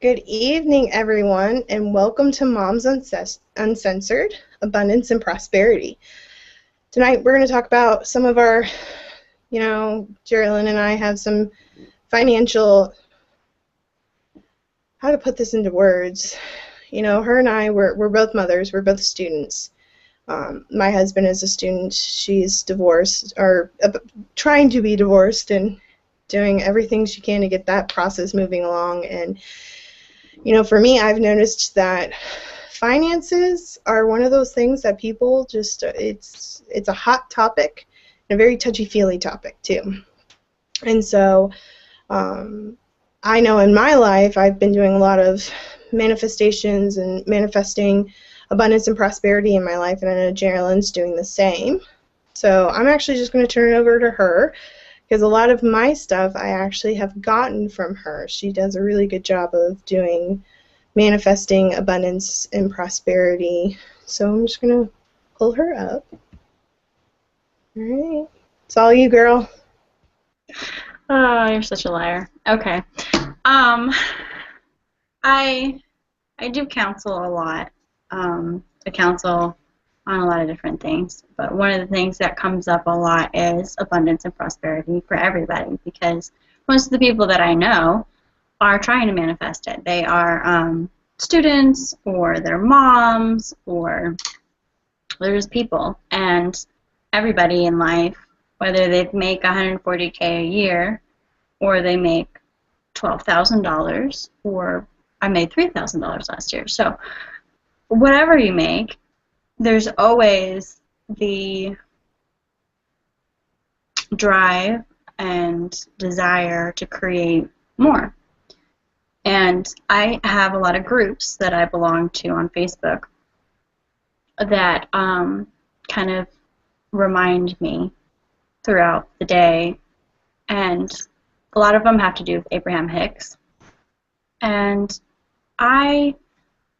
Good evening, everyone, and welcome to Mom's Uncensored, Abundance and Prosperity. Tonight, we're going to talk about some of our, JereLyn and I have some financial, how to put this into words. Her and I, we're both mothers, we're both students. My husband is a student, she's divorced, or trying to be divorced, and doing everything she can to get that process moving along. And for me, I've noticed that finances are one of those things that people just, it's a hot topic, and a very touchy-feely topic, too. And so I know in my life I've been doing a lot of manifestations and manifesting abundance and prosperity in my life, and I know JereLyn's doing the same. So I'm actually just going to turn it over to her, because a lot of my stuff I actually have gotten from her. She does a really good job of doing manifesting abundance and prosperity. So I'm just going to pull her up. All right. It's all you, girl. Oh, you're such a liar. Okay. I do counsel a lot. I counsel on a lot of different things, but one of the things that comes up a lot is abundance and prosperity for everybody, because most of the people that I know are trying to manifest it. They are students, or they're moms, or they're just people, and everybody in life, whether they make $140K a year, or they make $12,000, or I made $3,000 last year. So whatever you make, there's always the drive and desire to create more. And I have a lot of groups that I belong to on Facebook that kind of remind me throughout the day, and a lot of them have to do with Abraham Hicks. And I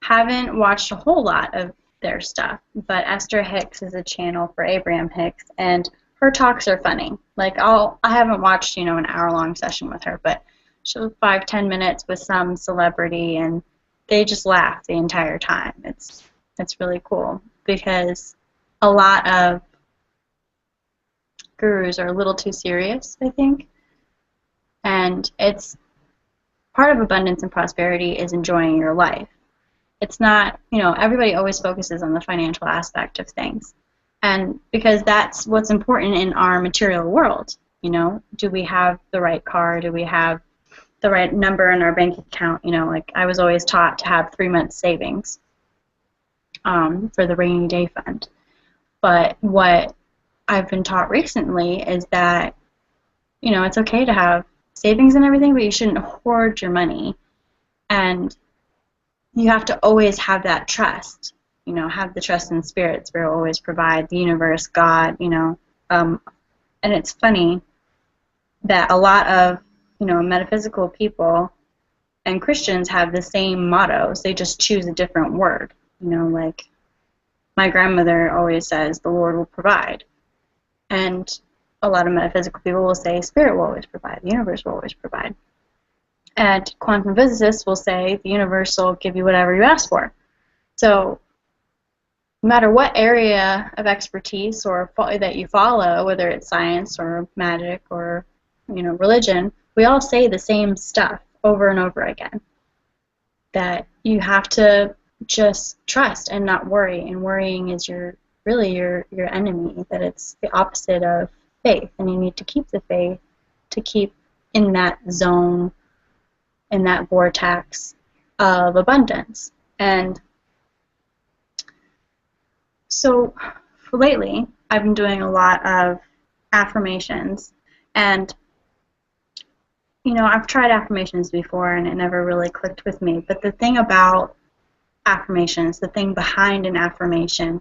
haven't watched a whole lot of their stuff, but Esther Hicks is a channel for Abraham Hicks, and her talks are funny. Like, I haven't watched, an hour-long session with her, but she'll 5-10 minutes with some celebrity, and they just laugh the entire time. It's really cool, because a lot of gurus are a little too serious, I think. And it's part of abundance and prosperity is enjoying your life. It's not, everybody always focuses on the financial aspect of things. And because that's what's important in our material world. Do we have the right car? Do we have the right number in our bank account? Like, I was always taught to have 3 months savings for the rainy day fund. But what I've been taught recently is that, it's okay to have savings and everything, but you shouldn't hoard your money. And you have to always have that trust, have the trust in spirit. Spirit will always provide, the universe, God, and it's funny that a lot of, metaphysical people and Christians have the same mottos. They just choose a different word. Like my grandmother always says, the Lord will provide. And a lot of metaphysical people will say, Spirit will always provide, the universe will always provide. And quantum physicists will say, the universe will give you whatever you ask for. So no matter what area of expertise or that you follow, whether it's science or magic or, religion, we all say the same stuff over and over again. That you have to just trust and not worry. And worrying is really your enemy, that it's the opposite of faith, and you need to keep the faith to keep in that zone, in that vortex of abundance. And so lately I've been doing a lot of affirmations, and I've tried affirmations before and it never really clicked with me, but the thing about affirmations, the thing behind an affirmation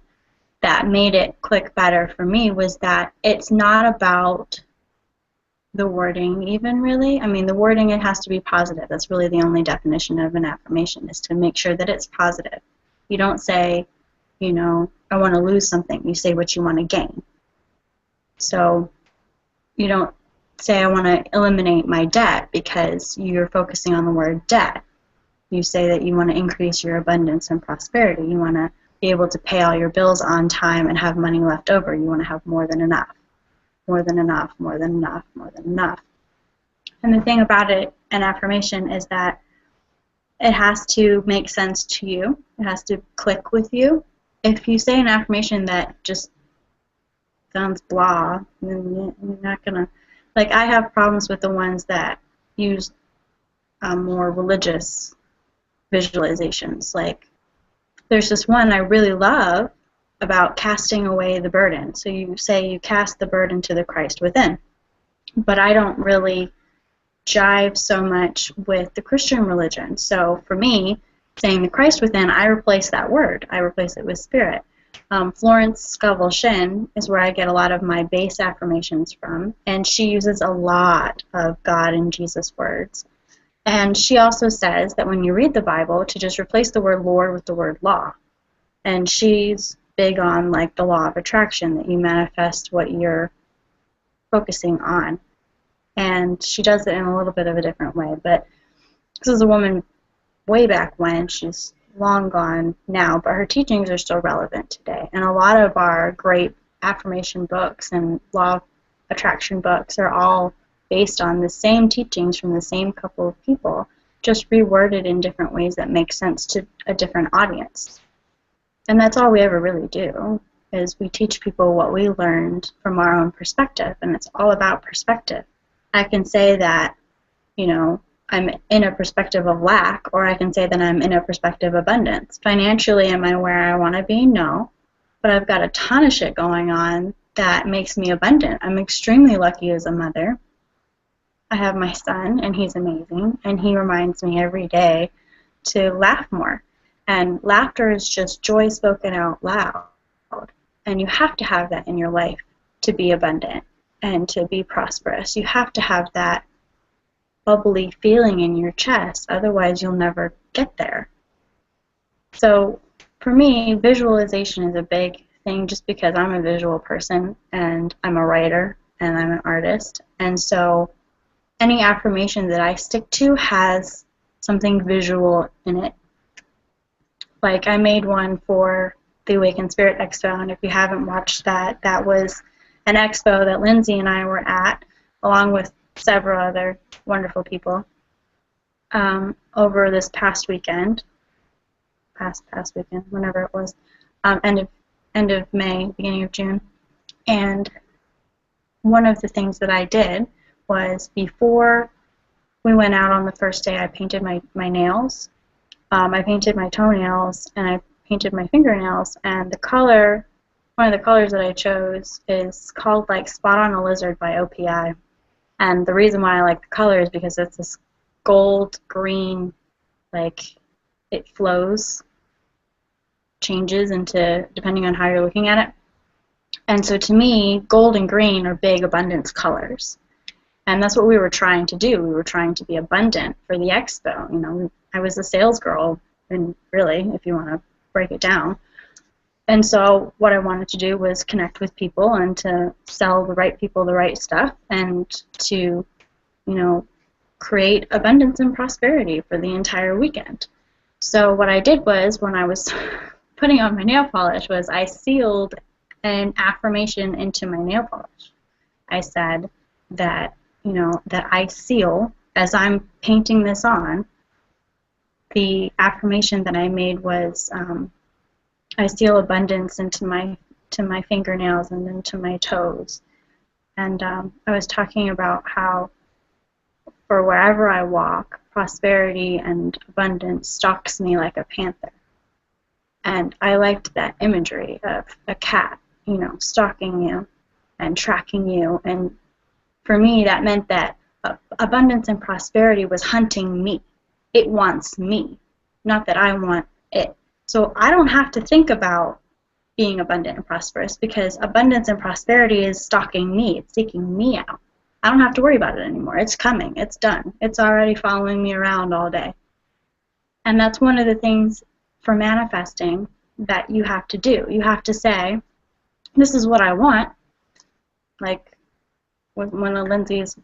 that made it click better for me, was that it's not about the wording even, really. I mean, the wording, it has to be positive. That's really the only definition of an affirmation, is to make sure that it's positive. You don't say, I want to lose something. You say what you want to gain. So you don't say I want to eliminate my debt because you're focusing on the word debt. You say that you want to increase your abundance and prosperity. You want to be able to pay all your bills on time and have money left over. You want to have more than enough, more than enough, more than enough, more than enough. And the thing about it, an affirmation, is that it has to make sense to you. It has to click with you. If you say an affirmation that just sounds blah, then you're not going to... Like, I have problems with the ones that use more religious visualizations. Like, there's this one I really love about casting away the burden. So you say you cast the burden to the Christ within. But I don't really jive so much with the Christian religion. So for me, saying the Christ within, I replace that word. I replace it with spirit. Florence Scovel-Shinn is where I get a lot of my base affirmations from, and she uses a lot of God and Jesus words. And she also says that when you read the Bible, to just replace the word Lord with the word law. And she's big on, like, the law of attraction, that you manifest what you're focusing on. And she does it in a little bit of a different way. But this is a woman way back when. She's long gone now, but her teachings are still relevant today. And a lot of our great affirmation books and law of attraction books are all based on the same teachings from the same couple of people, just reworded in different ways that make sense to a different audience. And that's all we ever really do, is we teach people what we learned from our own perspective, and it's all about perspective. I can say that, you know, I'm in a perspective of lack, or I can say that I'm in a perspective of abundance. Financially, am I where I want to be? No. But I've got a ton of shit going on that makes me abundant. I'm extremely lucky as a mother. I have my son, and he's amazing, and he reminds me every day to laugh more. And laughter is just joy spoken out loud. And you have to have that in your life to be abundant and to be prosperous. You have to have that bubbly feeling in your chest, otherwise you'll never get there. So for me, visualization is a big thing just because I'm a visual person and I'm a writer and I'm an artist. And so any affirmation that I stick to has something visual in it. Like, I made one for the Awakened Spirit Expo, and if you haven't watched that, that was an expo that Lindsay and I were at, along with several other wonderful people, over this past weekend, past weekend, whenever it was, end of May, beginning of June. And one of the things that I did was, before we went out on the first day, I painted my nails. I painted my toenails, and I painted my fingernails, and the color, one of the colors that I chose is called, like, Spot on a Lizard by OPI. And the reason why I like the color is because it's this gold green, like, it flows, changes into, depending on how you're looking at it. And so to me, gold and green are big abundance colors. And that's what we were trying to do. We were trying to be abundant for the expo. You know, I was a sales girl, and really, if you want to break it down. And so what I wanted to do was connect with people and to sell the right people the right stuff, and to, you know, create abundance and prosperity for the entire weekend. So what I did was, when I was putting on my nail polish, was I sealed an affirmation into my nail polish. I said that, you know, that I seal, as I'm painting this on, the affirmation that I made was, I seal abundance into my fingernails and into my toes. And I was talking about how, for wherever I walk, prosperity and abundance stalks me like a panther. And I liked that imagery of a cat, you know, stalking you and tracking you. And for me, that meant that abundance and prosperity was hunting me. It wants me, not that I want it. So I don't have to think about being abundant and prosperous, because abundance and prosperity is stalking me. It's seeking me out. I don't have to worry about it anymore. It's coming. It's done. It's already following me around all day. And that's one of the things for manifesting that you have to do. You have to say, this is what I want. Like, with one of Lindsay's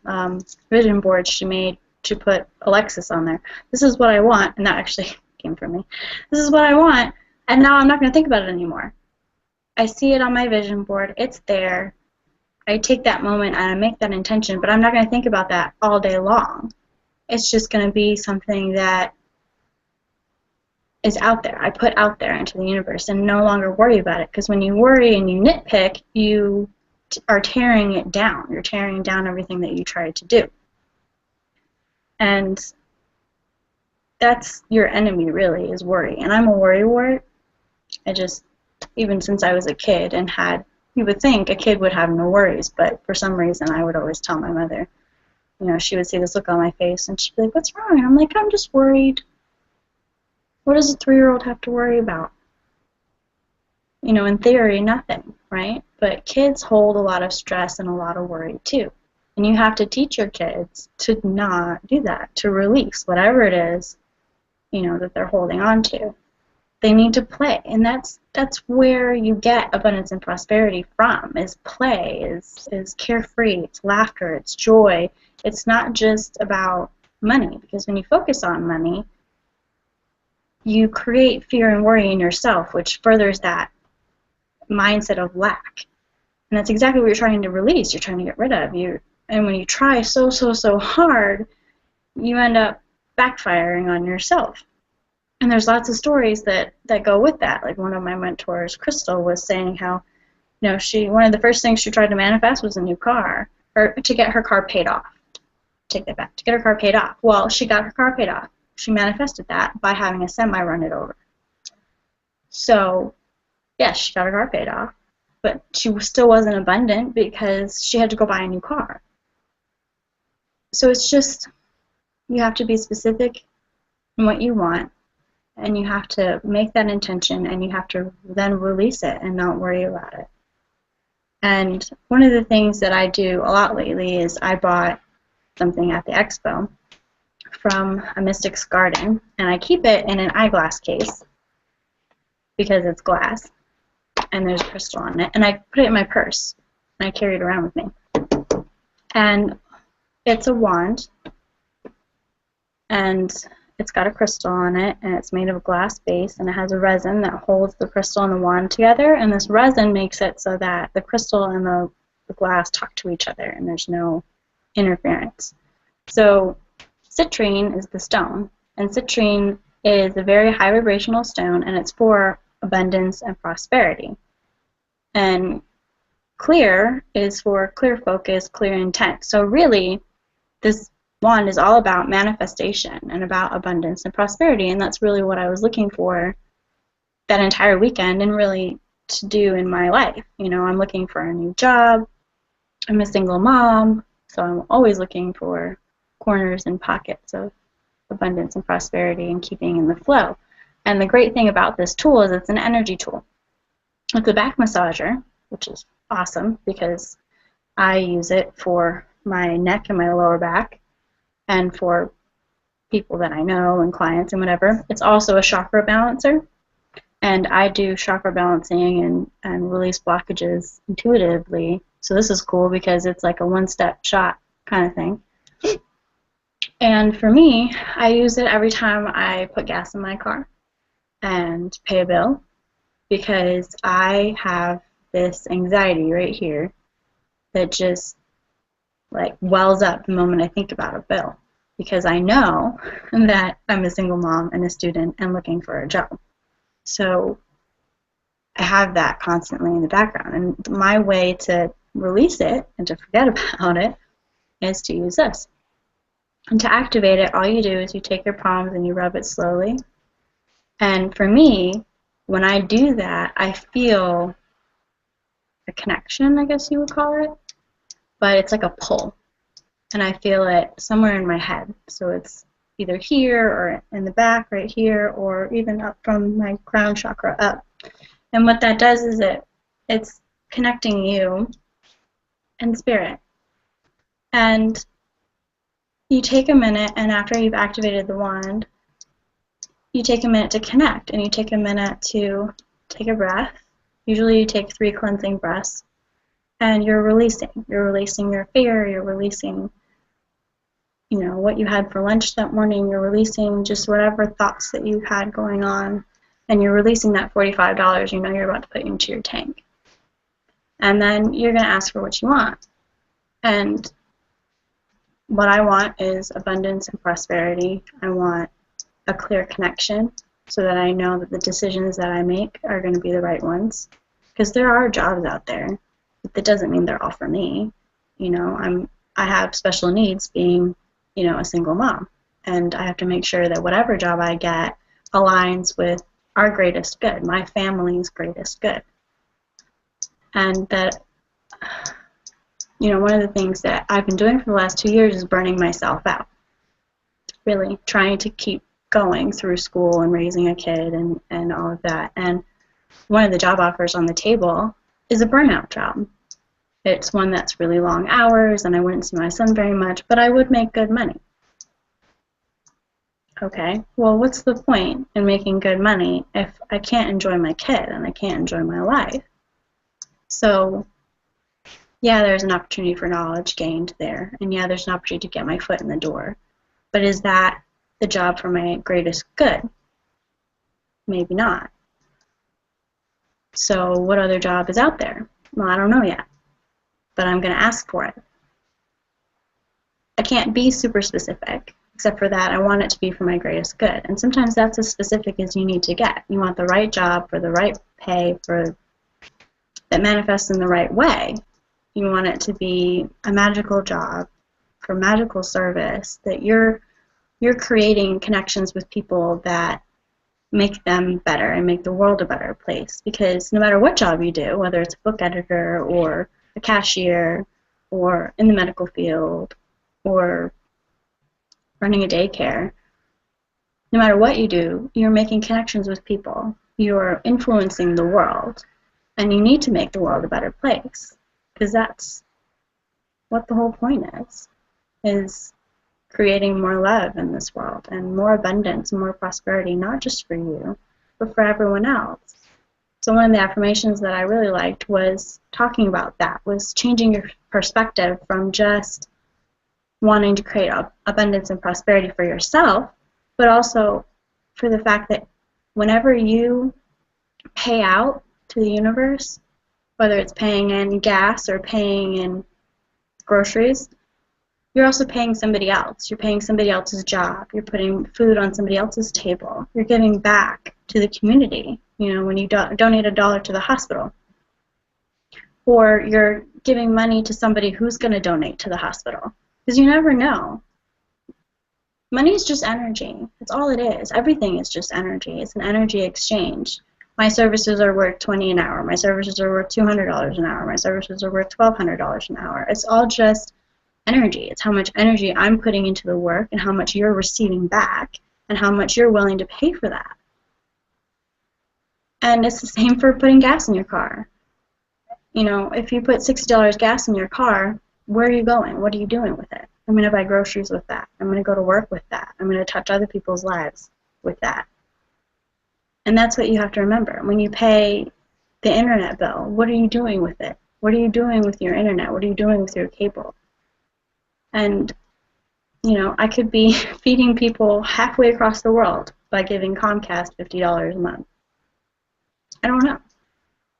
vision boards she made. She put Alexis on there. This is what I want, and that actually came from me. This is what I want, and now I'm not going to think about it anymore. I see it on my vision board. It's there. I take that moment and I make that intention, but I'm not going to think about that all day long. It's just going to be something that is out there. I put out there into the universe and no longer worry about it, because when you worry and you nitpick, you are tearing it down. You're tearing down everything that you tried to do. And that's your enemy, really, is worry. And I'm a worrywart. I just, even since I was a kid and had, you would think a kid would have no worries, but for some reason I would always tell my mother, you know, she would see this look on my face and she'd be like, what's wrong? And I'm like, I'm just worried. What does a 3-year-old have to worry about? You know, in theory, nothing, right? But kids hold a lot of stress and a lot of worry too. And you have to teach your kids to not do that, to release whatever it is, you know, that they're holding on to. They need to play, and that's where you get abundance and prosperity from, is play, is carefree, it's laughter, it's joy. It's not just about money, because when you focus on money, you create fear and worry in yourself, which furthers that mindset of lack. And that's exactly what you're trying to release, you're trying to get rid of. And when you try so hard, you end up backfiring on yourself. And there's lots of stories that go with that. Like one of my mentors, Crystal, was saying how, you know, one of the first things she tried to manifest was a new car, or to get her car paid off. Take that back. To get her car paid off. Well, she got her car paid off. She manifested that by having a semi run it over. So, yes, she got her car paid off, but she still wasn't abundant because she had to go buy a new car. So it's just, you have to be specific in what you want, and you have to make that intention, and you have to then release it and not worry about it. And one of the things that I do a lot lately is I bought something at the expo from a mystic's garden, and I keep it in an eyeglass case because it's glass and there's crystal on it, and I put it in my purse and I carry it around with me. And it's a wand, and it's got a crystal on it, and it's made of a glass base, and it has a resin that holds the crystal and the wand together, and this resin makes it so that the crystal and the glass talk to each other, and there's no interference. So citrine is the stone, and citrine is a very high vibrational stone, and it's for abundance and prosperity. And clear is for clear focus, clear intent. So really, this wand is all about manifestation and about abundance and prosperity, and that's really what I was looking for that entire weekend and really to do in my life. You know, I'm looking for a new job. I'm a single mom, so I'm always looking for corners and pockets of abundance and prosperity and keeping in the flow. And the great thing about this tool is it's an energy tool. It's a back massager, which is awesome because I use it for my neck and my lower back and for people that I know and clients and whatever. It's also a chakra balancer, and I do chakra balancing and release blockages intuitively. So this is cool because it's like a one-step shot kind of thing. And for me, I use it every time I put gas in my car and pay a bill, because I have this anxiety right here that just like wells up the moment I think about a bill, because I know that I'm a single mom and a student and looking for a job. So I have that constantly in the background, and my way to release it and to forget about it is to use this. And to activate it, all you do is you take your palms and you rub it slowly. And for me, when I do that, I feel a connection, I guess you would call it, but it's like a pull. And I feel it somewhere in my head. So it's either here or in the back right here, or even up from my crown chakra up. And what that does is it's connecting you and spirit. And you take a minute, and after you've activated the wand, you take a minute to connect, and you take a minute to take a breath. Usually you take 3 cleansing breaths, And you're releasing. You're releasing your fear. You're releasing, what you had for lunch that morning. You're releasing just whatever thoughts that you had going on. And you're releasing that $45 you're about to put into your tank. And then you're going to ask for what you want. And what I want is abundance and prosperity. I want a clear connection so that I know that the decisions that I make are going to be the right ones. Because there are jobs out there, but that doesn't mean they're all for me. I have special needs being, a single mom. And I have to make sure that whatever job I get aligns with our greatest good, my family's greatest good. And that, one of the things that I've been doing for the last 2 years is burning myself out. Really trying to keep going through school and raising a kid and all of that. And one of the job offers on the table is a burnout job. It's one that's really long hours, and I wouldn't see my son very much, but I would make good money. Okay, well, what's the point in making good money if I can't enjoy my kid and I can't enjoy my life? So, yeah, there's an opportunity for knowledge gained there, and yeah, there's an opportunity to get my foot in the door. But is that the job for my greatest good? Maybe not. So what other job is out there? Well, I don't know yet, but I'm going to ask for it. I can't be super specific, except for that I want it to be for my greatest good. And sometimes that's as specific as you need to get. You want the right job for the right pay that manifests in the right way. You want it to be a magical job for magical service, that you're creating connections with people that make them better and make the world a better place. Because no matter what job you do, whether it's a book editor or a cashier or in the medical field or running a daycare, no matter what you do, you're making connections with people. You're influencing the world. And you need to make the world a better place. Because that's what the whole point is creating more love in this world and more abundance and more prosperity, not just for you, but for everyone else. So one of the affirmations that I really liked was talking about that, was changing your perspective from just wanting to create abundance and prosperity for yourself, but also for the fact that whenever you pay out to the universe, whether it's paying in gas or paying in groceries, you're also paying somebody else. You're paying somebody else's job. You're putting food on somebody else's table. You're giving back to the community, when you donate $1 to the hospital. Or you're giving money to somebody who's going to donate to the hospital. Because you never know. Money is just energy. That's all it is. Everything is just energy. It's an energy exchange. My services are worth $20 an hour. My services are worth $200 an hour. My services are worth $1,200 an hour. It's all just energy. It's how much energy I'm putting into the work and how much you're receiving back and how much you're willing to pay for that. And it's the same for putting gas in your car. If you put $60 gas in your car, where are you going? What are you doing with it? I'm going to buy groceries with that. I'm going to go to work with that. I'm going to touch other people's lives with that. And that's what you have to remember. When you pay the internet bill, what are you doing with it? What are you doing with your internet? What are you doing with your cable? And, I could be feeding people halfway across the world by giving Comcast $50 a month. I don't know.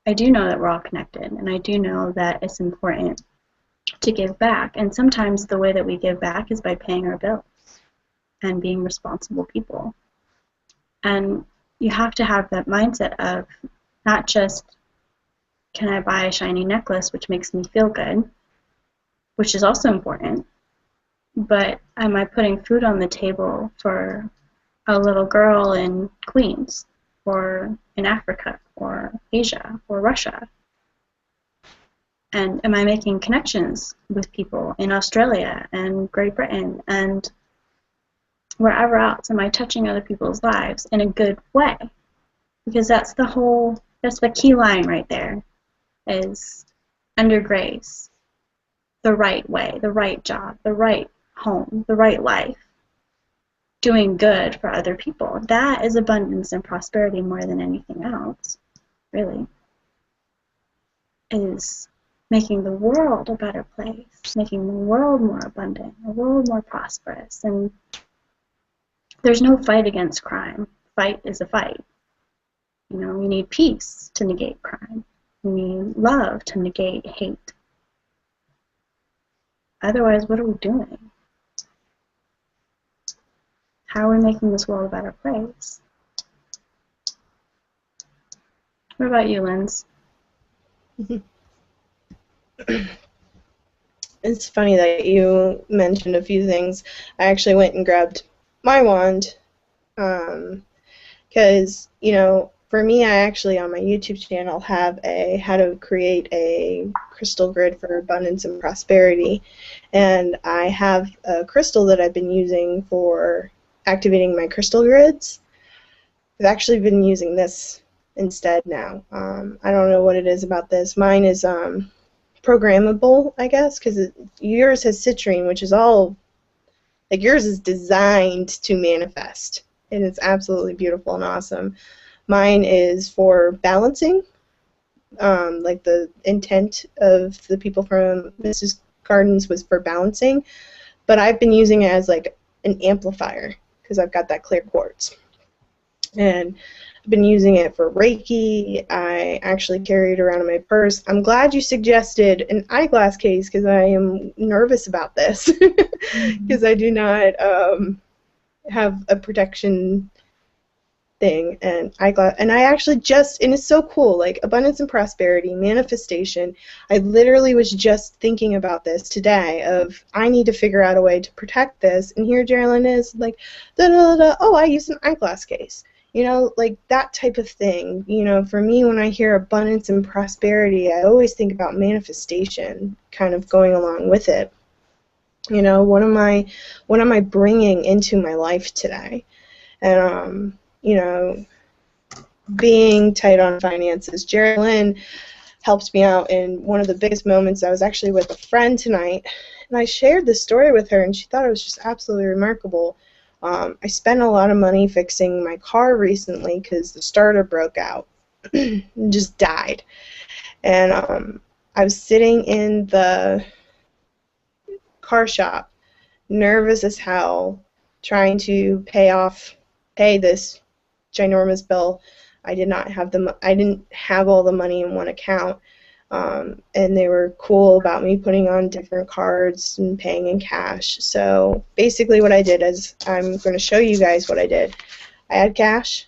I do know that we're all connected, and I do know that it's important to give back. And sometimes the way that we give back is by paying our bills and being responsible people. And you have to have that mindset of not just, can I buy a shiny necklace which makes me feel good, which is also important, but am I putting food on the table for a little girl in Queens or in Africa or Asia or Russia? And am I making connections with people in Australia and Great Britain and wherever else? Am I touching other people's lives in a good way? Because that's the key line right there, is under grace, the right way, the right job, the right home, the right life, doing good for other people. That is abundance and prosperity more than anything else, really. Is making the world a better place, making the world more abundant, the world more prosperous. And there's no fight against crime. Fight is a fight. You know, you need peace to negate crime. You need love to negate hate. Otherwise, what are we doing? How are we making this world a better place? What about you, Linz? It's funny that you mentioned a few things. I actually went and grabbed my wand because, you know, for me, I actually on my YouTube channel have a how to create a crystal grid for abundance and prosperity, and I have a crystal that I've been using for activating my crystal grids. I've actually been using this instead now. I don't know what it is about this. Mine is programmable, I guess, because yours has citrine, which is all, like, yours is designed to manifest, and it's absolutely beautiful and awesome. Mine is for balancing, like the intent of the people from Mrs. Gardens was for balancing, but I've been using it as like an amplifier because I've got that clear quartz. And I've been using it for Reiki. I actually carry it around in my purse. I'm glad you suggested an eyeglass case because I am nervous about this because I do not have a protection thing and eyeglass. And I actually just, and it's so cool, like abundance and prosperity, manifestation. I literally was just thinking about this today of I need to figure out a way to protect this. And here JereLyn is like, da, da, da, da, oh, I use an eyeglass case. You know, like that type of thing. You know, for me, when I hear abundance and prosperity, I always think about manifestation kind of going along with it. You know, what am I bringing into my life today? And, you know, being tight on finances. JereLyn helped me out in one of the biggest moments. I was actually with a friend tonight, and I shared this story with her, and she thought it was just absolutely remarkable. I spent a lot of money fixing my car recently because the starter broke out and just died. And I was sitting in the car shop, nervous as hell, trying to pay this ginormous bill. I didn't have all the money in one account. And they were cool about me putting on different cards and paying in cash. So basically what I did is I'm going to show you guys what I did. I had cash.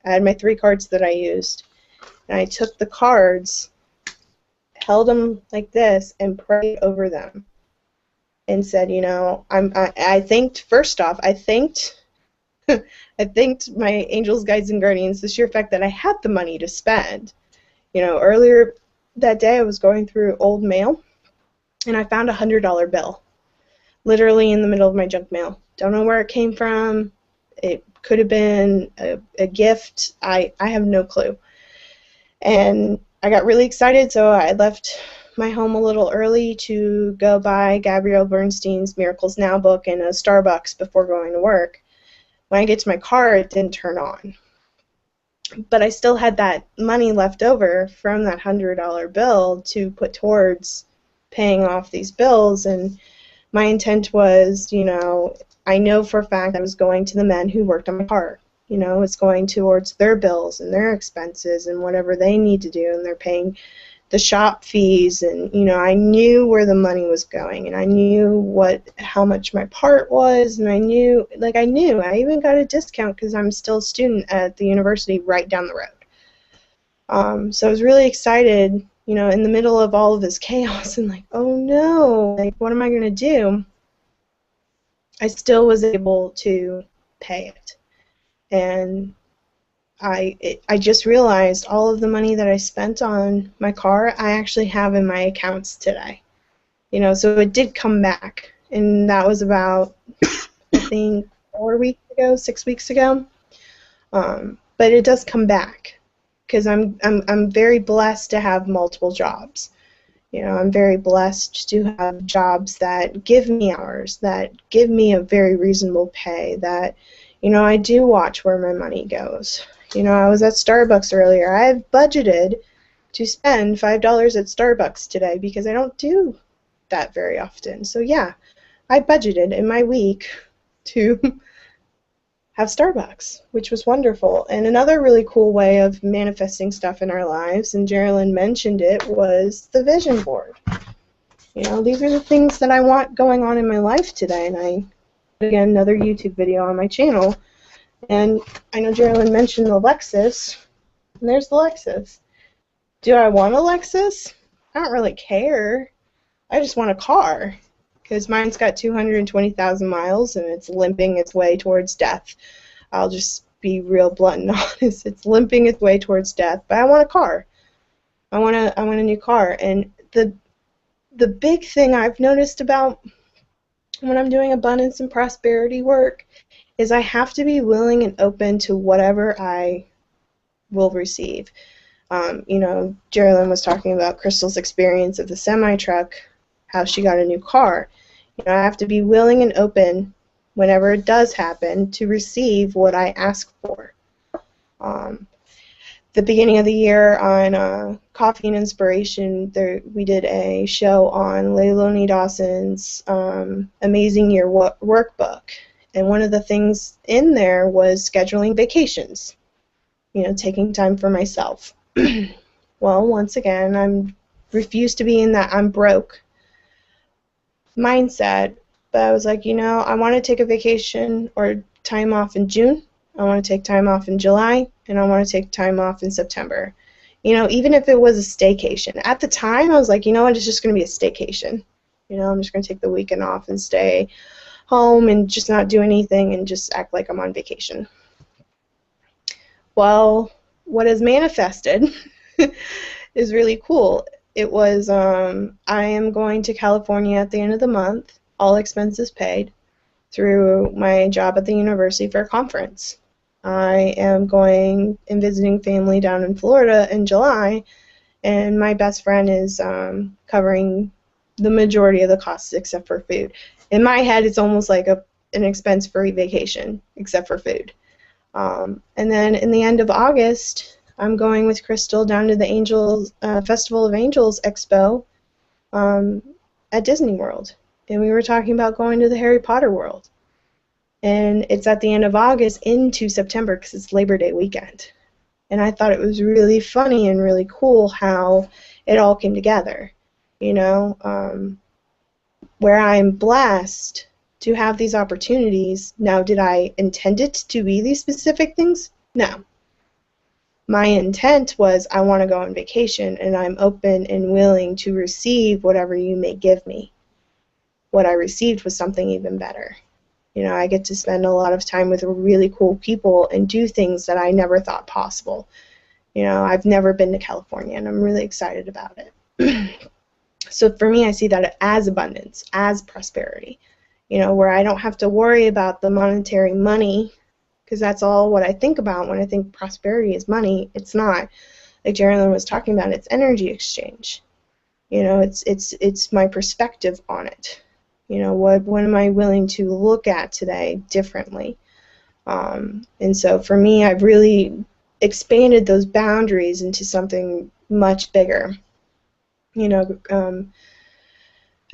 I had my 3 cards that I used. And I took the cards, held them like this, and prayed over them. And said, you know, I thanked, first off, I thanked my angels, guides, and guardians, the sheer fact that I had the money to spend. You know, earlier that day I was going through old mail, and I found a $100 bill, literally in the middle of my junk mail. Don't know where it came from. It could have been a gift. I have no clue. And I got really excited, so I left my home a little early to go buy Gabrielle Bernstein's Miracles Now book and a Starbucks before going to work. When I get to my car, it didn't turn on. But I still had that money left over from that $100 bill to put towards paying off these bills, and my intent was, you know, I know for a fact I was going to the men who worked on my car. You know, it's going towards their bills and their expenses and whatever they need to do, and they're paying the shop fees, and, you know, I knew where the money was going, and I knew how much my part was, and I knew I even got a discount because I'm still a student at the university right down the road. So I was really excited, you know, in the middle of all of this chaos, and like, oh no, like, what am I going to do? I still was able to pay it, and I just realized all of the money that I spent on my car, I actually have in my accounts today. You know, so it did come back, and that was about, I think, 6 weeks ago. But it does come back because I'm very blessed to have multiple jobs. You know, I'm very blessed to have jobs that give me hours, that give me a very reasonable pay, that, you know, I do watch where my money goes. You know, I was at Starbucks earlier. I've budgeted to spend $5 at Starbucks today because I don't do that very often. So yeah, I budgeted in my week to have Starbucks, which was wonderful. And another really cool way of manifesting stuff in our lives, and JereLyn mentioned it, was the vision board. You know, these are the things that I want going on in my life today, and I put again another YouTube video on my channel. And I know JereLyn mentioned the Lexus, and there's the Lexus. Do I want a Lexus? I don't really care. I just want a car, because mine's got 220,000 miles and it's limping its way towards death. I'll just be real blunt and honest. It's limping its way towards death, but I want a car. I want a new car. And the big thing I've noticed about when I'm doing abundance and prosperity work is I have to be willing and open to whatever I will receive. You know, JereLyn was talking about Crystal's experience of the semi-truck, how she got a new car. You know, I have to be willing and open whenever it does happen to receive what I ask for. The beginning of the year on Coffee and Inspiration, we did a show on Leilani Dawson's Amazing Year workbook. And one of the things in there was scheduling vacations, you know, taking time for myself. Well, once again, I refuse to be in that I'm broke mindset, but I was like, you know, I want to take a vacation or time off in June, I want to take time off in July, and I want to take time off in September. You know, even if it was a staycation. At the time, I was like, you know what, it's just going to be a staycation. You know, I'm just going to take the weekend off and stay home and just not do anything and just act like I'm on vacation. Well, what is manifested is really cool. It was, I am going to California at the end of the month, all expenses paid, through my job at the university for a conference. I am going and visiting family down in Florida in July, and my best friend is covering the majority of the costs except for food. In my head, it's almost like an expense-free vacation, except for food. And then in the end of August, I'm going with Crystal down to the Angels Festival of Angels Expo at Disney World. And we were talking about going to the Harry Potter world. And it's at the end of August into September because it's Labor Day weekend. And I thought it was really funny and really cool how it all came together. You know, where I'm blessed to have these opportunities. Now, did I intend it to be these specific things? No. My intent was I want to go on vacation, and I'm open and willing to receive whatever you may give me. What I received was something even better. You know, I get to spend a lot of time with really cool people and do things that I never thought possible. You know, I've never been to California, and I'm really excited about it. So for me, I see that as abundance, as prosperity. You know, where I don't have to worry about the monetary money, because that's all what I think about when I think prosperity is money. It's not. Like JereLyn was talking about, it's energy exchange. You know, it's my perspective on it. You know, what am I willing to look at today differently? And so for me, I've really expanded those boundaries into something much bigger. You know,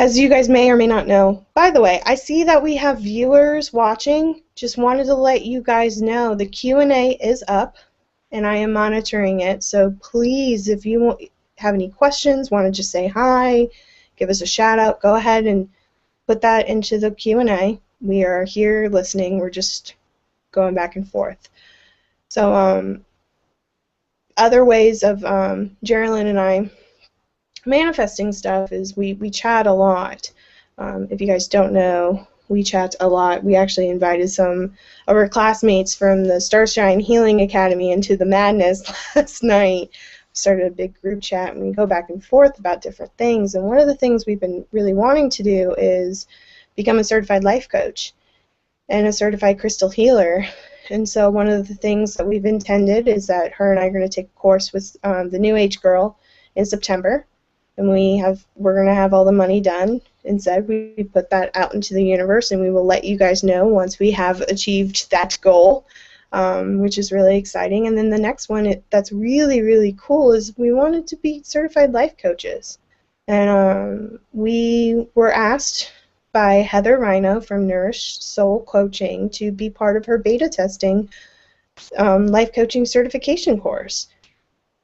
as you guys may or may not know, by the way, I see that we have viewers watching. Just wanted to let you guys know the Q&A is up, and I am monitoring it. So please, if you have any questions, want to just say hi, give us a shout out, go ahead and put that into the Q&A. We are here listening. We're just going back and forth. So other ways of JereLyn and I manifesting stuff is we chat a lot. If you guys don't know, we chat a lot. We actually invited some of our classmates from the Starshine Healing Academy into the madness last night. We started a big group chat, and we go back and forth about different things. And one of the things we've been really wanting to do is become a certified life coach and a certified crystal healer. And so one of the things that we've intended is that her and I are going to take a course with the New Age Girl in September. And we're going to have all the money done. Instead, we put that out into the universe, and we will let you guys know once we have achieved that goal. which is really exciting. And then the next one that's really, really cool is we wanted to be certified life coaches. And we were asked by Heather Rhino from Nourish Soul Coaching to be part of her beta testing life coaching certification course.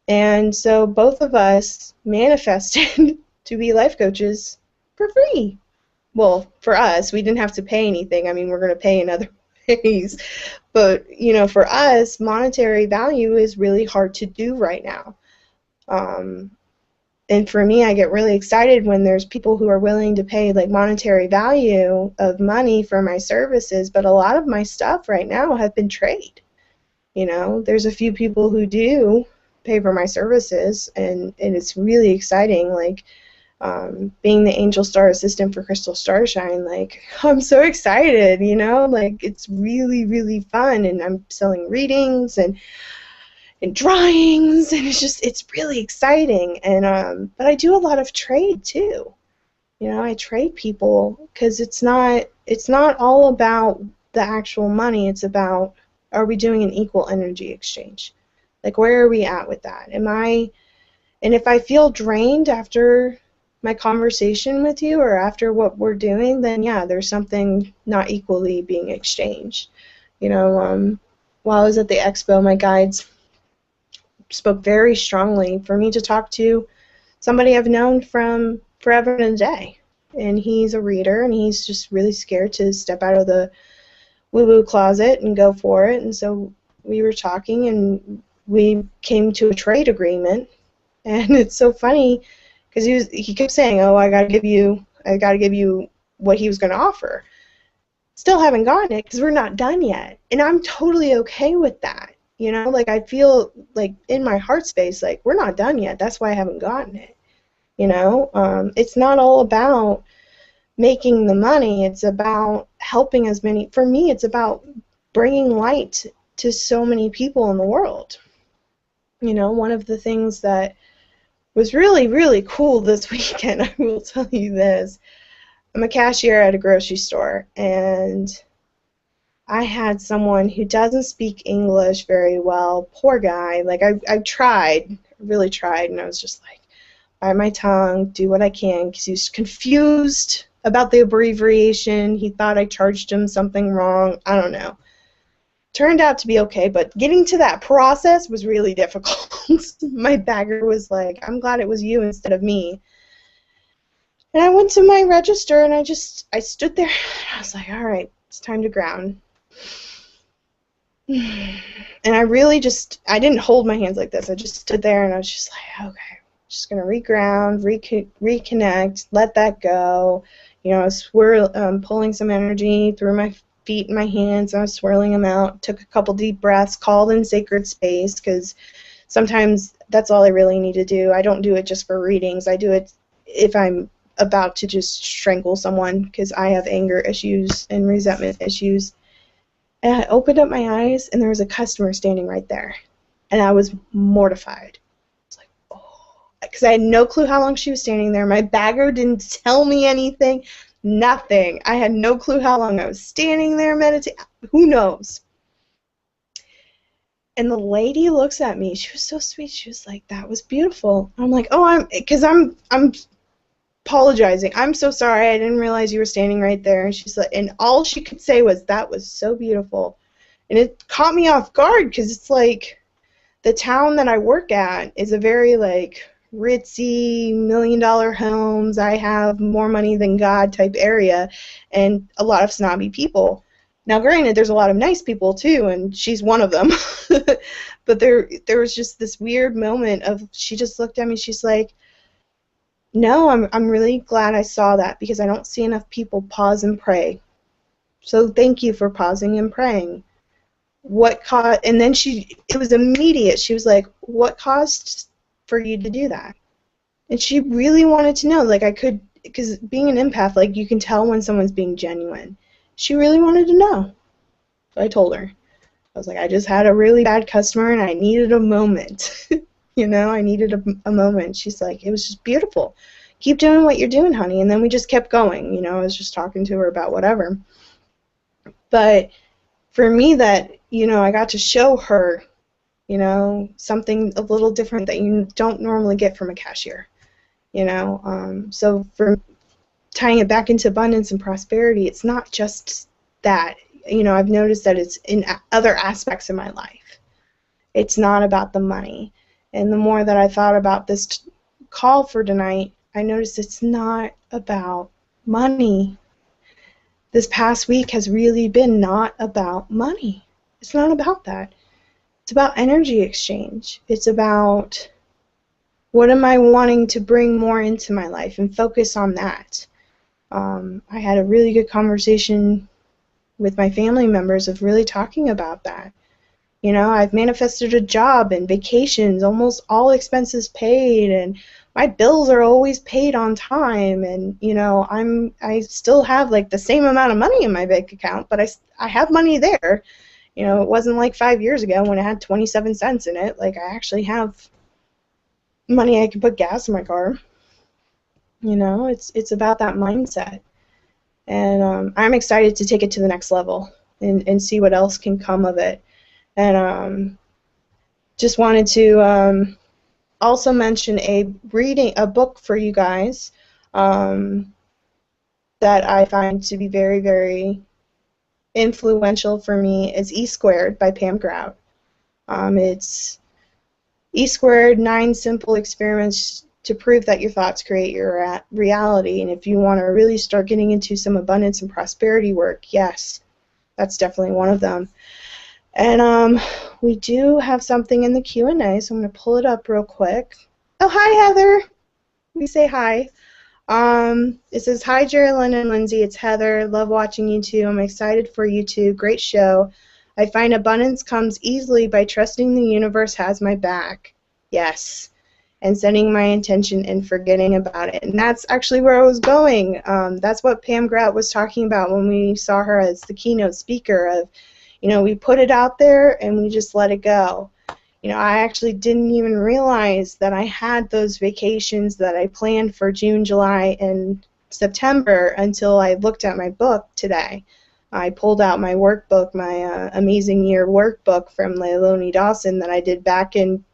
And so both of us manifested to be life coaches for free. Well, for us, we didn't have to pay anything. I mean, we're going to pay in other ways. But, you know, for us, monetary value is really hard to do right now. And for me, I get really excited when there's people who are willing to pay like monetary value of money for my services, but a lot of my stuff right now have been trade. You know, there's a few people who do pay for my services, and it's really exciting, like being the Angel Star Assistant for Crystal Starshine. Like, I'm so excited, you know, like it's really, really fun, and I'm selling readings and drawings, and it's really exciting. And but I do a lot of trade too. You know, I trade people because it's not all about the actual money. It's about, are we doing an equal energy exchange? Like, where are we at with that? And if I feel drained after my conversation with you or after what we're doing, then yeah, there's something not equally being exchanged. You know, while I was at the expo, my guides spoke very strongly for me to talk to somebody I've known from forever and a day. And he's a reader, and he's just really scared to step out of the woo-woo closet and go for it. And so we were talking, and we came to a trade agreement. And it's so funny because he kept saying, "Oh, I gotta give you what he was going to offer." Still haven't gotten it because we're not done yet, and I'm totally okay with that. You know, like I feel like in my heart space, like we're not done yet. That's why I haven't gotten it. You know, it's not all about making the money. It's about helping as many. For me, it's about bringing light to so many people in the world. You know, one of the things that was really, really cool this weekend, I will tell you this. I'm a cashier at a grocery store, and I had someone who doesn't speak English very well. Poor guy. Like, I tried, really tried, and I was just like, bite my tongue, do what I can, because he was confused about the abbreviation. He thought I charged him something wrong. I don't know. Turned out to be okay, but getting to that process was really difficult. My bagger was like, "I'm glad it was you instead of me." And I went to my register, and I stood there, and I was like, all right, it's time to ground. And I really I didn't hold my hands like this. I just stood there, and I was just like, okay, I'm just going to reground, reconnect, let that go. You know, I was pulling some energy through my feet and my hands. I was swirling them out, took a couple deep breaths, called in sacred space, because sometimes that's all I really need to do. I don't do it just for readings. I do it if I'm about to just strangle someone, because I have anger issues and resentment issues. And I opened up my eyes, and there was a customer standing right there. And I was mortified. It's like, oh, because I had no clue how long she was standing there. My bagger didn't tell me anything, nothing. I had no clue how long I was standing there meditating. Who knows? And the lady looks at me. She was so sweet. She was like, "That was beautiful." I'm like, "Oh, I'm apologizing. I'm so sorry. I didn't realize you were standing right there." And she's like, and all she could say was, "That was so beautiful." And it caught me off guard, because it's like the town that I work at is a very like ritzy, $1 million homes, I have more money than God type area, and a lot of snobby people. Now, granted, there's a lot of nice people too, and she's one of them. But there was just this weird moment of, she just looked at me. She's like, "No, I'm really glad I saw that, because I don't see enough people pause and pray. So thank you for pausing and praying. What caused?" And then it was immediate. She was like, "What caused for you to do that?" And she really wanted to know. Like, because being an empath, like, you can tell when someone's being genuine. She really wanted to know. So I told her. I was like, "I just had a really bad customer, and I needed a moment." You know, I needed a moment. She's like, "It was just beautiful. Keep doing what you're doing, honey." And then we just kept going. You know, I was just talking to her about whatever. But for me, that, I got to show her, something a little different that you don't normally get from a cashier, So for tying it back into abundance and prosperity, it's not just that. I've noticed that it's in other aspects of my life. It's not about the money. And the more that I thought about this call for tonight, I noticed it's not about money. This past week has really been not about money. It's not about that. It's about energy exchange. It's about what am I wanting to bring more into my life and focus on that. I had a really good conversation with my family members of really talking about that. I've manifested a job and vacations, almost all expenses paid, and my bills are always paid on time, and I still have like the same amount of money in my bank account, but I have money there. It wasn't like 5 years ago when it had 27 cents in it. Like, I actually have money I can put gas in my car. It's about that mindset. And I'm excited to take it to the next level and see what else can come of it. And just wanted to also mention a book for you guys that I find to be very, very influential for me is E Squared by Pam Grout. It's E Squared, 9 Simple Experiments to Prove that Your Thoughts Create Your Reality. And if you want to really start getting into some abundance and prosperity work, yes, that's definitely one of them. And we do have something in the Q&A, so I'm going to pull it up real quick. Oh, hi, Heather. We say hi. It says, hi, JereLyn and Lindsay. It's Heather. Love watching you two. I'm excited for you two. Great show. I find abundance comes easily by trusting the universe has my back. Yes. And setting my intention and forgetting about it. And that's actually where I was going. That's what Pam Grout was talking about when we saw her as the keynote speaker of, we put it out there and we just let it go. I actually didn't even realize that I had those vacations that I planned for June, July, and September until I looked at my book today. I pulled out my workbook, my Amazing Year workbook from Leilani Dawson that I did back in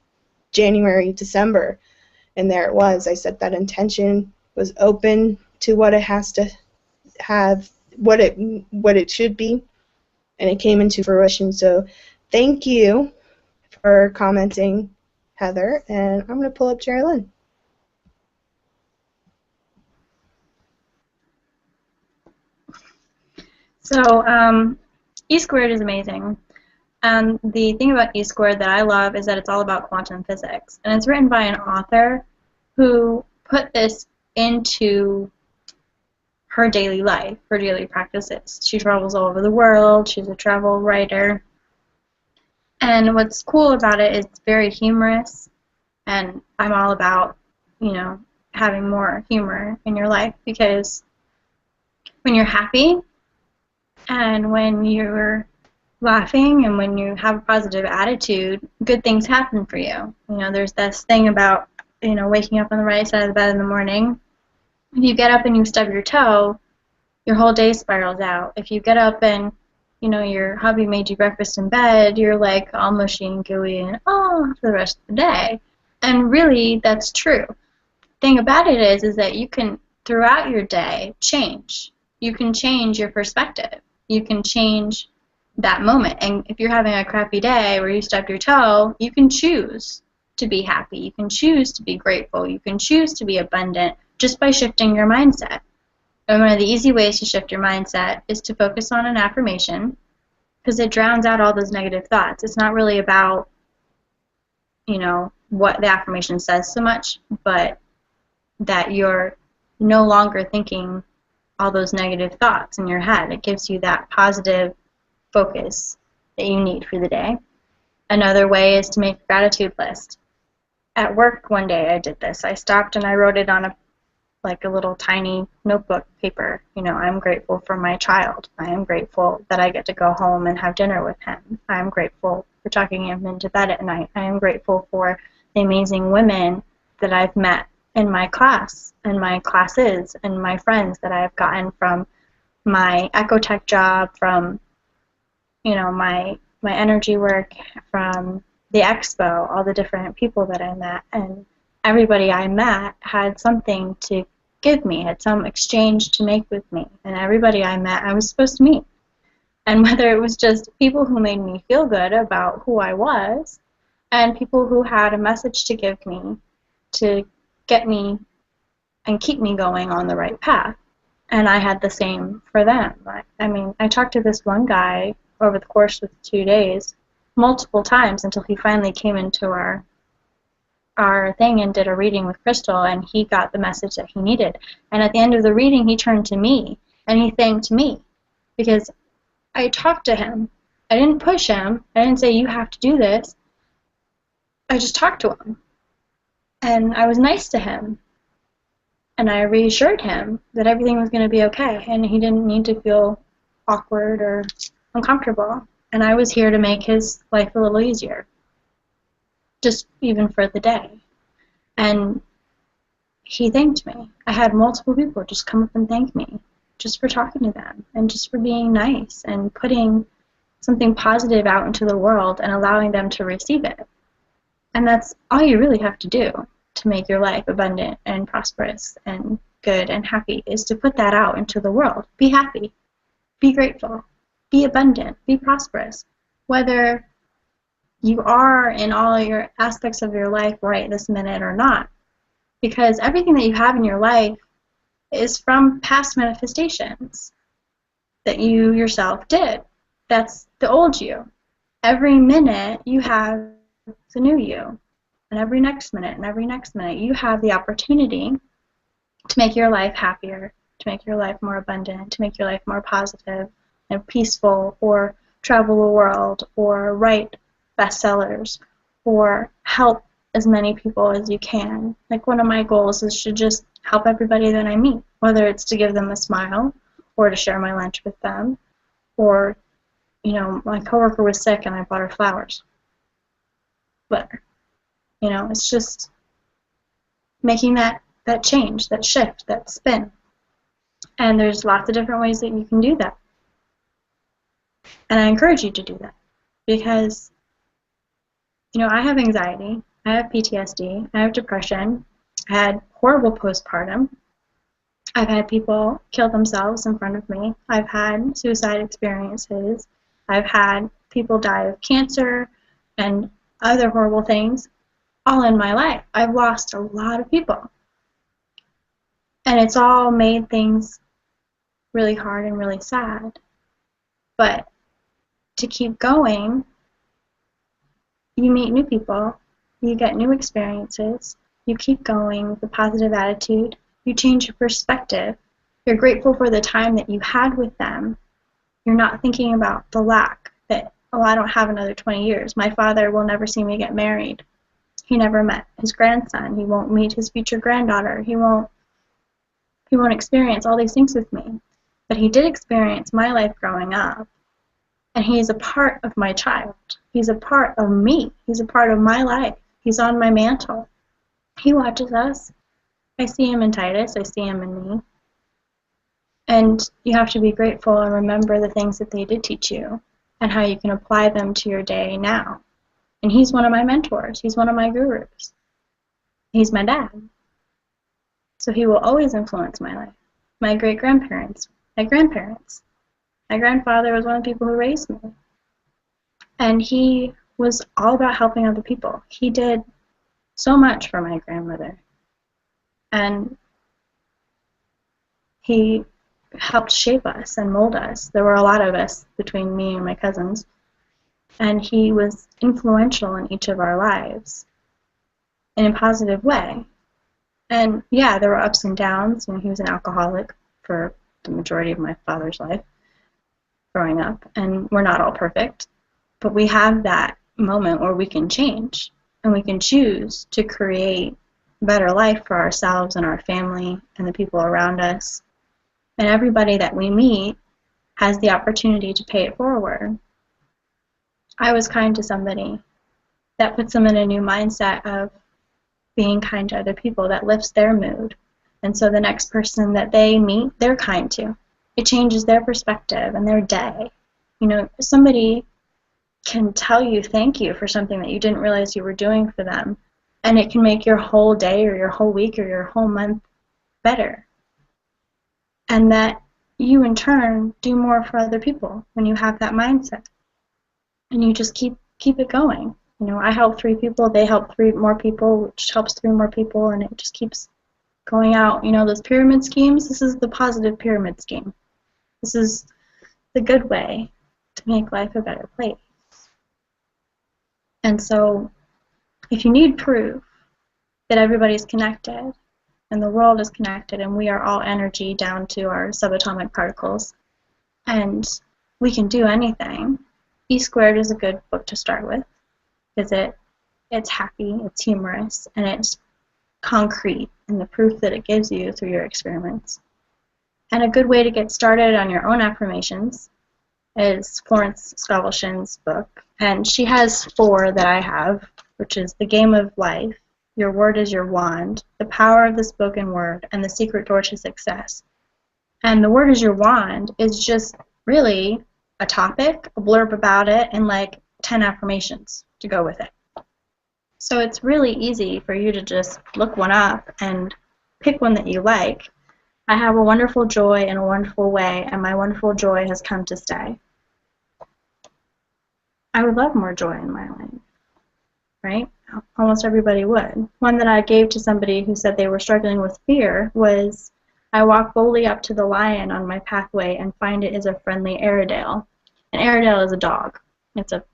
January, December. And there it was. I set that intention, was open to what it has to have, what it should be, and it came into fruition. So thank you for commenting, Heather, and I'm going to pull up JereLyn. So E Squared is amazing. And the thing about E Squared that I love is that it's all about quantum physics. And it's written by an author who put this into her daily life, her daily practices. She travels all over the world. She's a travel writer. And what's cool about it is it's very humorous. And I'm all about, having more humor in your life, because when you're happy and when you're laughing and when you have a positive attitude, good things happen for you. There's this thing about, waking up on the right side of the bed in the morning. If you get up and you stub your toe, your whole day spirals out. If you get up and, your hubby made you breakfast in bed, you're like all mushy and gooey and, for the rest of the day. And really, that's true. The thing about it is that you can, throughout your day, change. You can change your perspective. You can change that moment. And if you're having a crappy day where you stubbed your toe, you can choose to be happy. You can choose to be grateful. You can choose to be abundant just by shifting your mindset. And one of the easy ways to shift your mindset is to focus on an affirmation, because it drowns out all those negative thoughts. It's not really about, what the affirmation says so much, but that you're no longer thinking all those negative thoughts in your head. It gives you that positive focus that you need for the day. Another way is to make a gratitude list. At work one day I did this. I stopped and I wrote it on a little tiny notebook paper. I'm grateful for my child. I am grateful that I get to go home and have dinner with him. I am grateful for tucking him into bed at night. I am grateful for the amazing women that I've met in my class and my classes and my friends that I have gotten from my ecotech job, from my my energy work, from the expo, all the different people that I met, and everybody I met had something to give me, had some exchange to make with me, and everybody I met I was supposed to meet. And whether it was just people who made me feel good about who I was, and people who had a message to give me to get me and keep me going on the right path. And I had the same for them. I mean, I talked to this one guy over the course of 2 days multiple times until he finally came into our thing and did a reading with Crystal, and he got the message that he needed. And at the end of the reading, he turned to me and he thanked me because I talked to him. I didn't push him. I didn't say, you have to do this. I just talked to him. And I was nice to him. And I reassured him that everything was going to be okay, and he didn't need to feel awkward or uncomfortable. And I was here to make his life a little easier, just even for the day. And he thanked me. I had multiple people just come up and thank me just for talking to them and just for being nice and putting something positive out into the world and allowing them to receive it. And that's all you really have to do to make your life abundant and prosperous and good and happy, is to put that out into the world. Be happy. Be grateful. Be abundant. Be prosperous. Whether you are in all your aspects of your life right this minute or not. Because everything that you have in your life is from past manifestations that you yourself did. That's the old you. Every minute you have the new you. And every next minute you have the opportunity to make your life happier, to make your life more abundant, to make your life more positive and peaceful, or travel the world, or write bestsellers, or help as many people as you can. Like, one of my goals is to just help everybody that I meet, whether it's to give them a smile or to share my lunch with them, or, you know, my coworker was sick and I bought her flowers. But, you know, it's just making that change, that shift, that spin. And there's lots of different ways that you can do that. And I encourage you to do that because, you know, I have anxiety, I have PTSD, I have depression, I had horrible postpartum, I've had people kill themselves in front of me, I've had suicide experiences, I've had people die of cancer and other horrible things all in my life. I've lost a lot of people. And it's all made things really hard and really sad. But to keep going, you meet new people, you get new experiences, you keep going with a positive attitude, you change your perspective, you're grateful for the time that you had with them, you're not thinking about the lack that, oh, I don't have another 20 years, my father will never see me get married, he never met his grandson, he won't meet his future granddaughter, he won't experience all these things with me, but he did experience my life growing up. And he's a part of my child. He's a part of me. He's a part of my life. He's on my mantle. He watches us. I see him in Titus. I see him in me. And you have to be grateful and remember the things that they did teach you and how you can apply them to your day now. And he's one of my mentors. He's one of my gurus. He's my dad. So he will always influence my life. My great-grandparents, my grandparents. My grandfather was one of the people who raised me. And he was all about helping other people. He did so much for my grandmother. And he helped shape us and mold us. There were a lot of us between me and my cousins. And he was influential in each of our lives in a positive way. And yeah, there were ups and downs. You know, he was an alcoholic for the majority of my father's life growing up, and we're not all perfect, but we have that moment where we can change and we can choose to create a better life for ourselves and our family and the people around us. And everybody that we meet has the opportunity to pay it forward. I was kind to somebody. That puts them in a new mindset of being kind to other people. That lifts their mood. And so the next person that they meet, they're kind to. It changes their perspective and their day. You know, somebody can tell you thank you for something that you didn't realize you were doing for them. And it can make your whole day or your whole week or your whole month better. And that you, in turn, do more for other people when you have that mindset. And you just keep it going. You know, I help 3 people, they help 3 more people, which helps 3 more people, and it just keeps going out. You know, those pyramid schemes, this is the positive pyramid scheme. This is the good way to make life a better place. And so, if you need proof that everybody's connected, and the world is connected, and we are all energy down to our subatomic particles, and we can do anything, E Squared is a good book to start with, because it's happy, it's humorous, and it's concrete in the proof that it gives you through your experiments. And a good way to get started on your own affirmations is Florence Scovelshing's book, and she has 4 that I have, which is The Game of Life, Your Word is Your Wand, The Power of the Spoken Word, and The Secret Door to Success. And the word is your wand is just really a topic, a blurb about it, and like 10 affirmations to go with it. So it's really easy for you to just look one up and pick one that you like. I have a wonderful joy in a wonderful way, and my wonderful joy has come to stay. I would love more joy in my life, right? Almost everybody would. One that I gave to somebody who said they were struggling with fear was, I walk boldly up to the lion on my pathway and find it is a friendly Airedale. An Airedale is a dog. It's a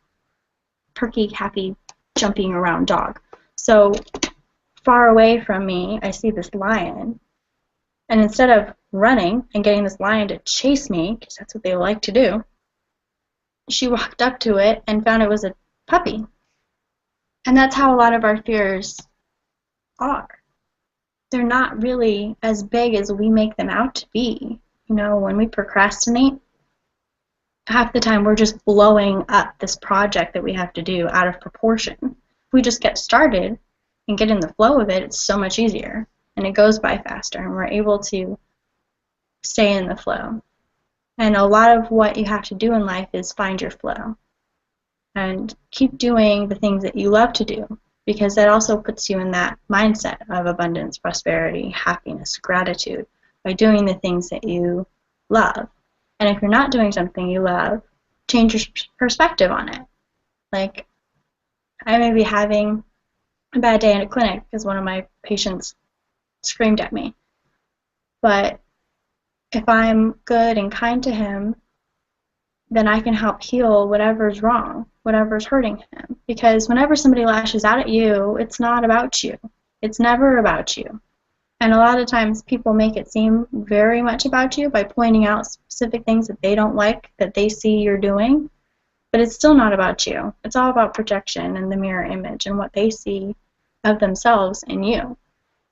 perky, happy, jumping around dog. So far away from me, I see this lion. And instead of running and getting this lion to chase me, because that's what they like to do, she walked up to it and found it was a puppy. And that's how a lot of our fears are. They're not really as big as we make them out to be. You know, when we procrastinate, half the time we're just blowing up this project that we have to do out of proportion. If we just get started and get in the flow of it, it's so much easier. And it goes by faster, and we're able to stay in the flow. And a lot of what you have to do in life is find your flow. And keep doing the things that you love to do, because that also puts you in that mindset of abundance, prosperity, happiness, gratitude, by doing the things that you love. And if you're not doing something you love, change your perspective on it. Like, I may be having a bad day in a clinic because one of my patients screamed at me. But if I'm good and kind to him, then I can help heal whatever's wrong, whatever's hurting him. Because whenever somebody lashes out at you, it's not about you. It's never about you. And a lot of times people make it seem very much about you by pointing out specific things that they don't like, that they see you're doing. But it's still not about you. It's all about projection and the mirror image and what they see of themselves in you.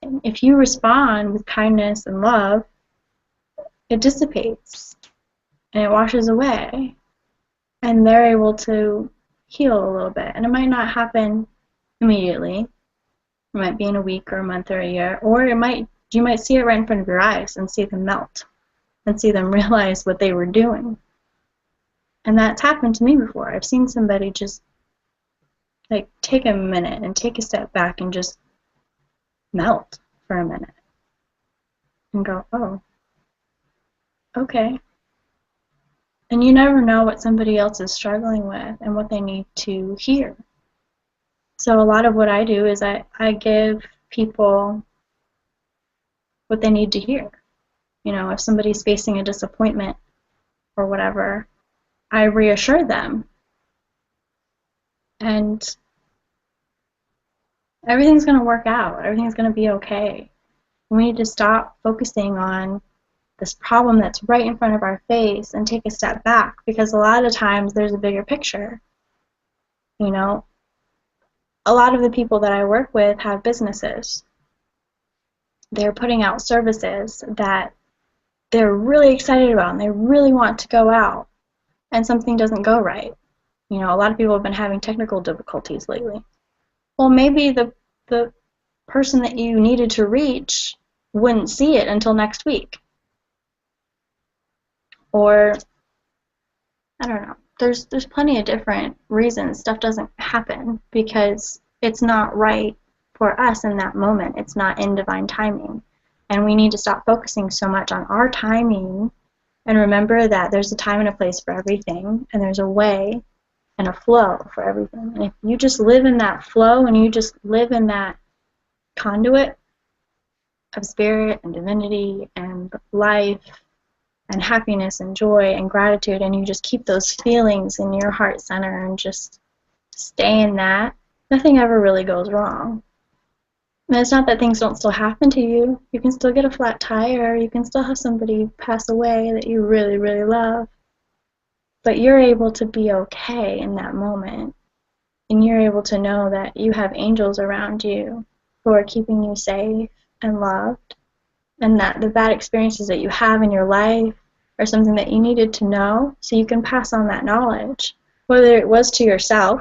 And if you respond with kindness and love, it dissipates and it washes away, and they're able to heal a little bit. And it might not happen immediately. It might be in a week or a month or a year, or you might see it right in front of your eyes and see them melt and see them realize what they were doing. And that's happened to me before. I've seen somebody just like take a minute and take a step back and just melt for a minute and go, oh, okay. And you never know what somebody else is struggling with and what they need to hear. So a lot of what I do is I give people what they need to hear. You know, if somebody's facing a disappointment or whatever, I reassure them. And everything's going to work out. Everything's going to be okay. We need to stop focusing on this problem that's right in front of our face and take a step back, because a lot of times there's a bigger picture. You know, a lot of the people that I work with have businesses. They're putting out services that they're really excited about and they really want to go out, and something doesn't go right. You know, a lot of people have been having technical difficulties lately. Well, maybe the person that you needed to reach wouldn't see it until next week. Or, I don't know. there's plenty of different reasons stuff doesn't happen, because it's not right for us in that moment. It's not in divine timing. And we need to stop focusing so much on our timing and remember that there's a time and a place for everything, and there's a way and a flow for everything. And if you just live in that flow and you just live in that conduit of spirit and divinity and life and happiness and joy and gratitude, and you just keep those feelings in your heart center and just stay in that, nothing ever really goes wrong. And it's not that things don't still happen to you. You can still get a flat tire. You can still have somebody pass away that you really, really love. But you're able to be okay in that moment. And you're able to know that you have angels around you who are keeping you safe and loved. And that the bad experiences that you have in your life are something that you needed to know so you can pass on that knowledge, whether it was to yourself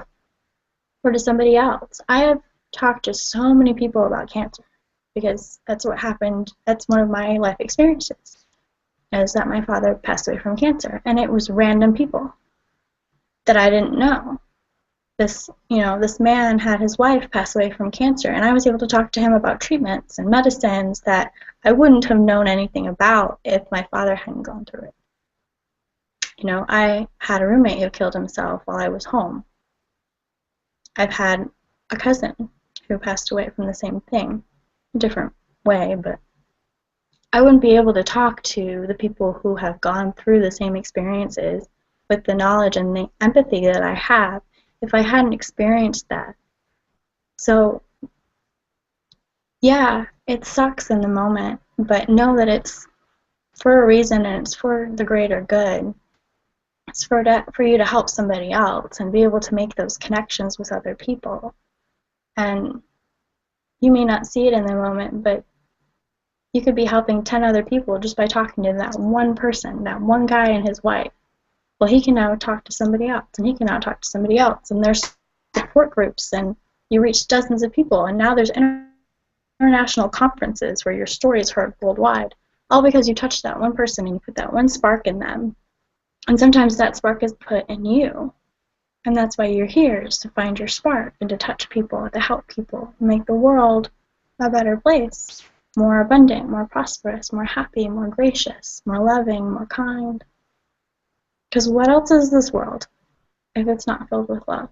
or to somebody else. I have talked to so many people about cancer because that's what happened. That's one of my life experiences, is that my father passed away from cancer, and it was random people that I didn't know. This man had his wife pass away from cancer, and I was able to talk to him about treatments and medicines that I wouldn't have known anything about if my father hadn't gone through it. I had a roommate who killed himself while I was home. I've had a cousin who passed away from the same thing, a different way, but I wouldn't be able to talk to the people who have gone through the same experiences with the knowledge and the empathy that I have if I hadn't experienced that. So, yeah, it sucks in the moment, but know that it's for a reason and it's for the greater good. It's for you to help somebody else and be able to make those connections with other people. And you may not see it in the moment, but you could be helping 10 other people just by talking to that one person, that one guy and his wife. Well, he can now talk to somebody else, and he can now talk to somebody else, and there's support groups, and you reach dozens of people, and now there's international conferences where your story is heard worldwide, all because you touched that one person and you put that one spark in them. And sometimes that spark is put in you. And that's why you're here, is to find your spark and to touch people, to help people, make the world a better place, more abundant, more prosperous, more happy, more gracious, more loving, more kind. Because what else is this world if it's not filled with love?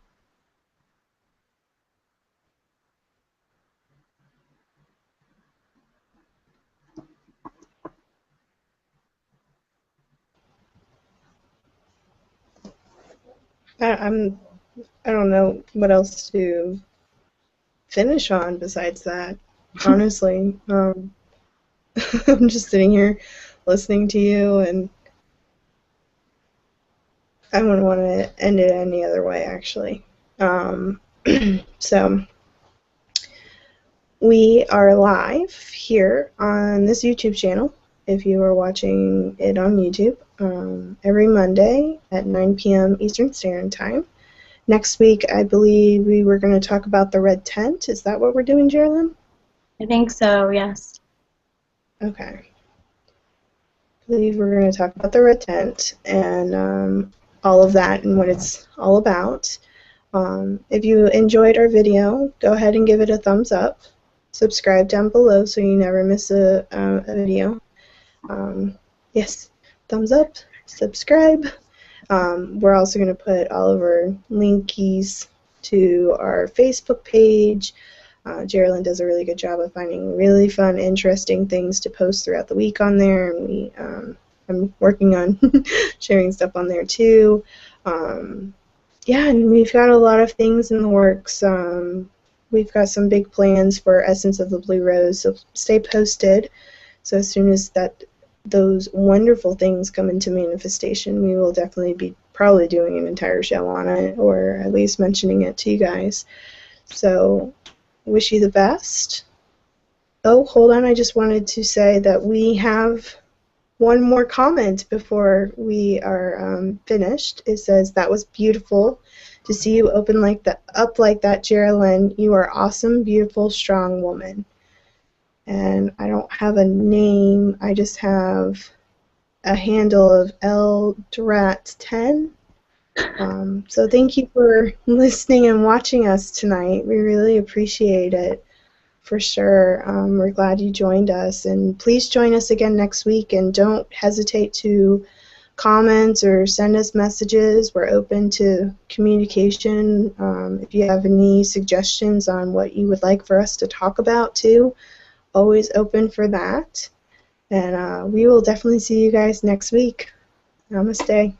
I don't know what else to finish on besides that, honestly. I'm just sitting here listening to you, and I wouldn't want to end it any other way, actually. So, we are live here on this YouTube channel, if you are watching it on YouTube, every Monday at 9 p.m. Eastern Standard Time. Next week, I believe we were going to talk about the red tent. Is that what we're doing, JereLyn? I think so, yes. Okay. I believe we're going to talk about the red tent and all of that and what it's all about. If you enjoyed our video, go ahead and give it a thumbs up. Subscribe down below so you never miss a video. Yes, thumbs up, subscribe. We're also going to put all of our linkies to our Facebook page. JereLyn does a really good job of finding really fun, interesting things to post throughout the week on there, and I'm working on sharing stuff on there too. Yeah, and we've got a lot of things in the works. We've got some big plans for Essence of the Blue Rose, so stay posted. So as soon as those wonderful things come into manifestation, we will definitely be probably doing an entire show on it, or at least mentioning it to you guys. So, wish you the best. Oh, hold on, I just wanted to say that we have one more comment before we are finished. It says, "That was beautiful to see you up like that, JereLyn. You are awesome, beautiful, strong woman." And I don't have a name. I just have a handle of LDrat10. So thank you for listening and watching us tonight. We really appreciate it, for sure. We're glad you joined us, and please join us again next week, and don't hesitate to comment or send us messages. We're open to communication. If you have any suggestions on what you would like for us to talk about too, always open for that. And we will definitely see you guys next week. Namaste.